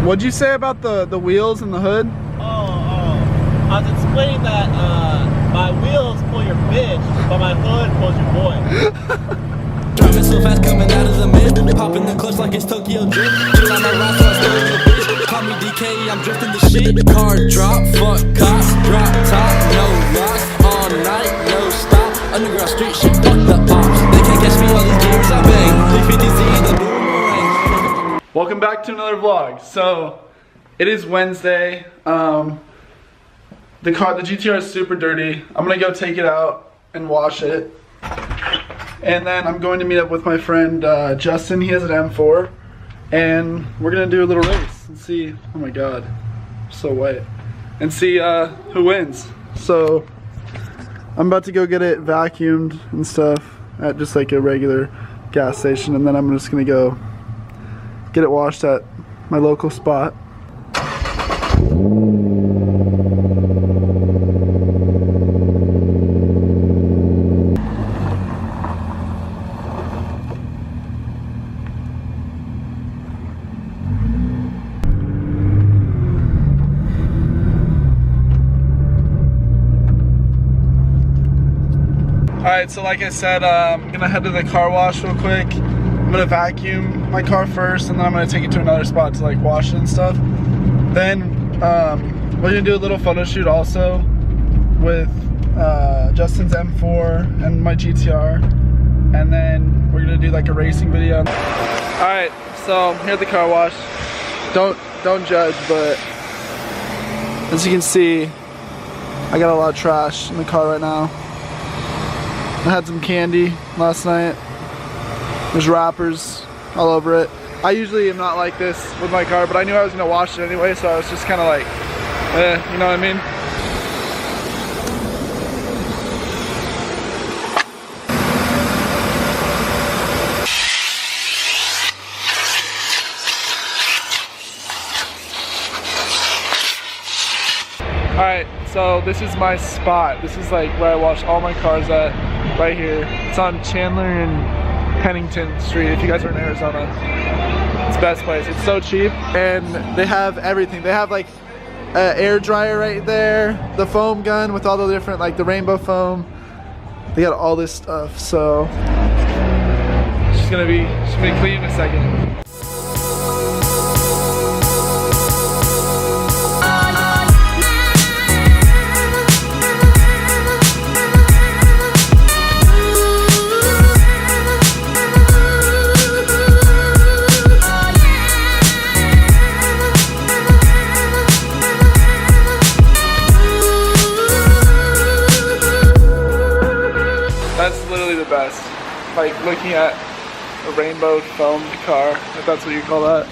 What'd you say about the wheels and the hood? I was explaining that my wheels pull your bitch, but my hood pulls your boy. Driving so fast, coming out of the mid, popping the clutch like it's Tokyo Drift. Chill on my ride, so I stole your bitch. Call me DK, I'm drifting the shit. Car drop, fuck cops, drop top, no locks, all night, no stop. Underground street shit, fuck the ops. They can't catch me, all these gears I bang. 350Z, the boomerang. Welcome back to another vlog. So it is Wednesday. The GTR is super dirty. I'm gonna go take it out and wash it. And then I'm going to meet up with my friend Justin. He has an M4. And we're gonna do a little race and see, oh my god, I'm so white. And see who wins. So I'm about to go get it vacuumed and stuff at just like a regular gas station. And then I'm just gonna go get it washed at my local spot. Alright, so like I said, I'm gonna head to the car wash real quick. I'm gonna vacuum my car first, and then I'm gonna take it to another spot to like wash it and stuff. Then we're gonna do a little photo shoot also with Justin's M4 and my GTR, and then we're gonna do like a racing video. Alright, so I'm here at the car wash. Don't judge, but as you can see, I got a lot of trash in the car right now. I had some candy last night. There's wrappers all over it. I usually am not like this with my car, but I knew I was gonna wash it anyway, so I was just kind of like, you know what I mean? Alright, so this is my spot. This is like where I wash all my cars at. Right here. It's on Chandler and Pennington Street. If you guys are in Arizona, it's the best place. It's so cheap, and they have everything. They have like an air dryer right there, the foam gun with all the different, like the rainbow foam. They got all this stuff. So she's gonna be clean in a second. That's literally the best. Like looking at a rainbow foamed car, if that's what you call that.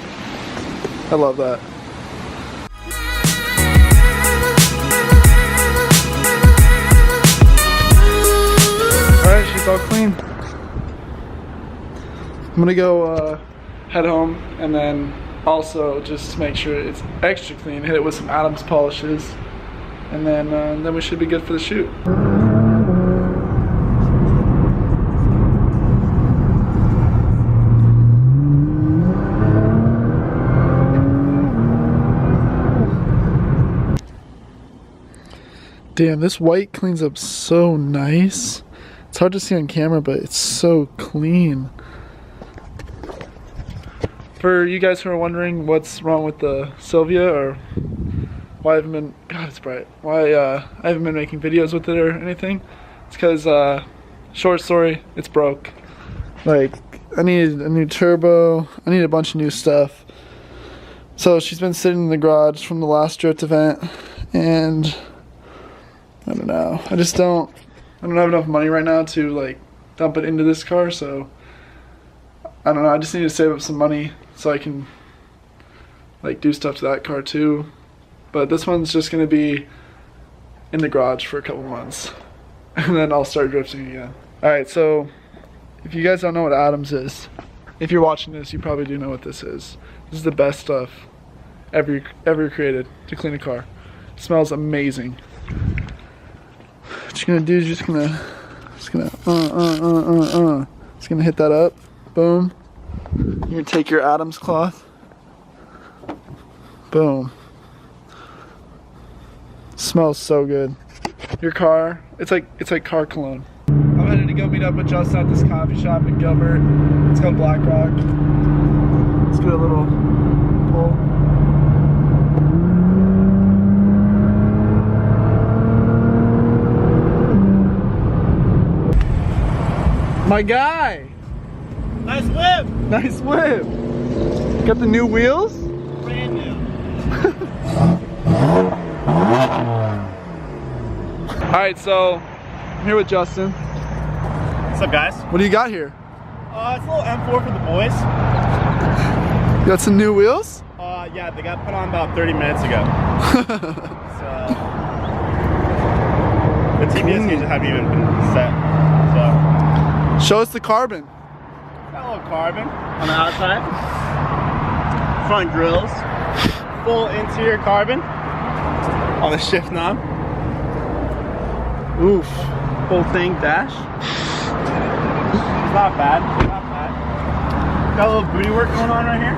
I love that. Alright, she's all clean. I'm gonna go head home and then also just make sure it's extra clean, hit it with some Adams polishes, and then we should be good for the shoot. Damn, this white cleans up so nice. It's hard to see on camera, but it's so clean. For you guys who are wondering what's wrong with the Sylvia, or why I haven't been, God, it's bright, why I haven't been making videos with it or anything, it's because, short story, it's broke. Like, I needed a new turbo, I need a bunch of new stuff. So she's been sitting in the garage from the last drift event, and I don't know. I don't have enough money right now to like dump it into this car, so I don't know. I just need to save up some money so I can like do stuff to that car too. But this one's just gonna be in the garage for a couple months, and then I'll start drifting again. Alright, so if you guys don't know what Adams is, if you're watching this, you probably do know what this is. This is the best stuff ever created to clean a car. It smells amazing. What you're gonna do is just gonna hit that up. Boom. You're gonna take your Adams cloth, Boom. Smells so good. Your car, it's like car cologne. I'm headed to go meet up with Justin at this coffee shop in Gilbert. It's called Black Rock. Let's do a little pull. My guy! Nice whip! Nice whip! Got the new wheels? Brand new. Alright, so I'm here with Justin. What's up, guys? What do you got here? It's a little M4 for the boys. You got some new wheels? Yeah, they got put on about 30 minutes ago. So, the TBS gauges haven't even been set. So, show us the carbon. got a little carbon on the outside. Front grills. Full interior carbon on the shift knob. Oof. Full thing dash. It's not bad. Not bad. Got a little booty work going on right here.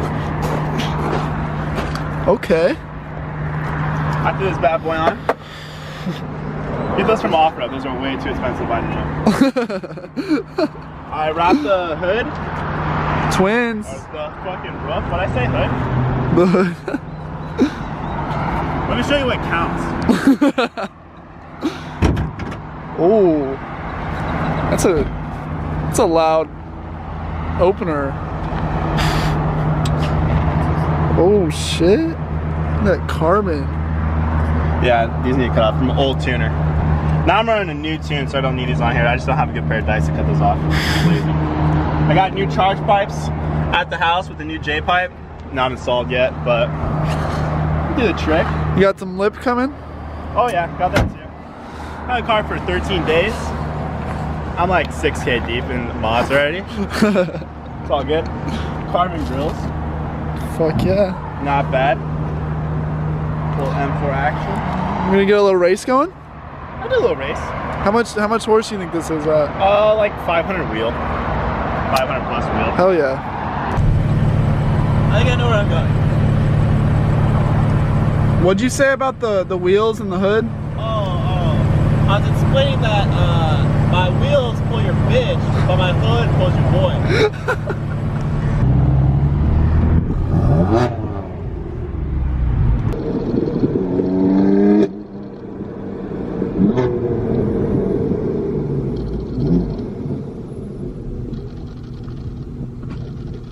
Okay. I threw this bad boy on. Get those from off-road. Those are way too expensive by now. I wrapped the hood. Twins. Or the fucking roof. What I say, hood? The hood. Let me show you what counts. Oh, that's a loud opener. Oh shit! That carbon. Yeah, these need to cut off from an old tuner. Now I'm running a new tune, so I don't need these on here. I just don't have a good pair of dice to cut those off. I'm lazy. I got new charge pipes at the house with the new J pipe. Not installed yet, but do the trick. You got some lip coming? Oh yeah, got that too. Had a car for 13 days. I'm like 6K deep in mods already. It's all good. Carbon grills. Fuck yeah. Not bad. Little M4 action. You gonna get a little race going? I do a little race. How much horse do you think this is at? Like 500 wheel. 500 plus wheel. Hell yeah. I think I know where I'm going. What'd you say about the wheels and the hood? I was explaining that my wheels pull your bitch, but my hood pulls your boy.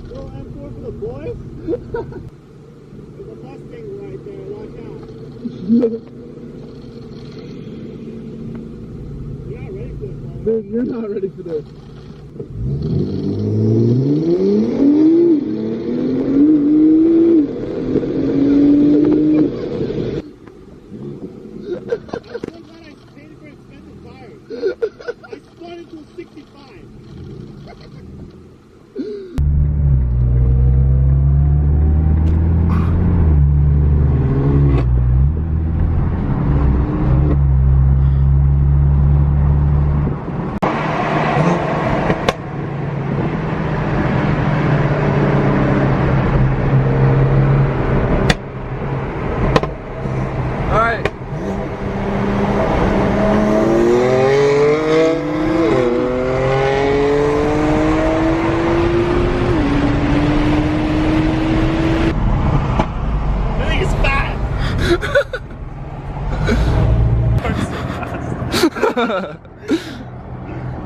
Little M4 for the boys? There's a Mustang right there, watch out. Dude, you're not ready for this. I spun into a 65.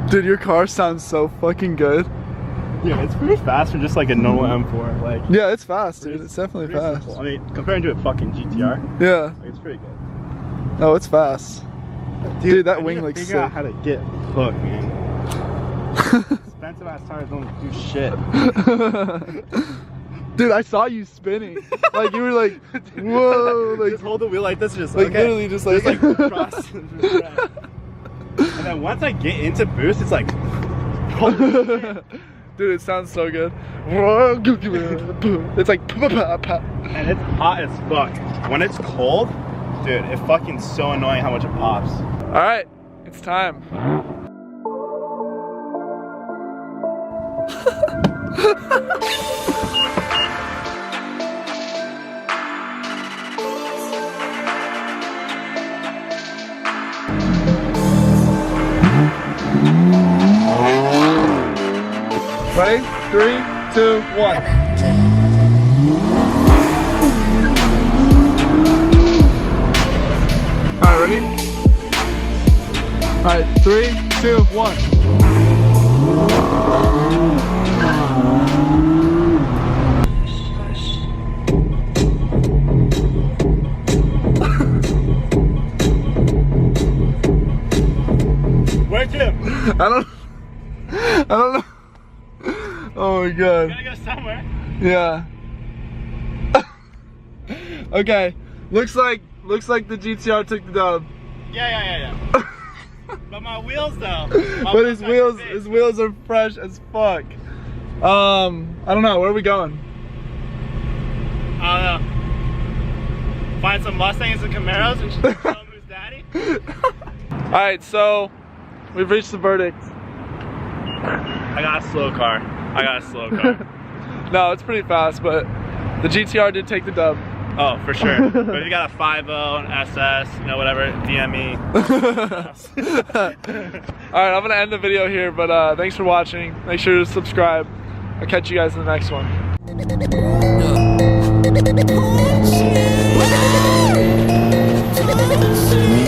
Dude, your car sounds so fucking good. Yeah, it's pretty fast for just like a normal M4. Like, yeah, it's fast, dude. It's definitely fast. Simple. I mean, comparing to a fucking GTR, yeah, like, it's pretty good. Oh, it's fast. Dude, that wing looks sick. Figure out how to get hooked, man. Expensive ass tires don't do shit. Dude, I saw you spinning. Like you were like, whoa, like just hold the wheel like this, just like okay. literally just like, cross. And then once I get into boost, it's like, holy shit. Dude, it sounds so good. It's like, and it's hot as fuck. When it's cold, dude, it's fucking so annoying how much it pops. All right, it's time. Ready? 3, 2, 1. Alright, ready? Alright, 3, 2, 1. Where to? I don't know. Oh my god. Gotta go somewhere. Yeah. Okay. Looks like the GTR took the dub. Yeah. But my wheels though. But his wheels are fresh as fuck. I don't know, where are we going? I don't know. Find some Mustangs and Camaros and show them who's daddy. Alright, so we've reached the verdict. I got a slow car. No, it's pretty fast, but the GTR did take the dub. Oh, for sure. But if you got a 5.0, an SS, you know, whatever, DME. Alright, I'm gonna end the video here, but thanks for watching. Make sure to subscribe. I'll catch you guys in the next one. Yeah.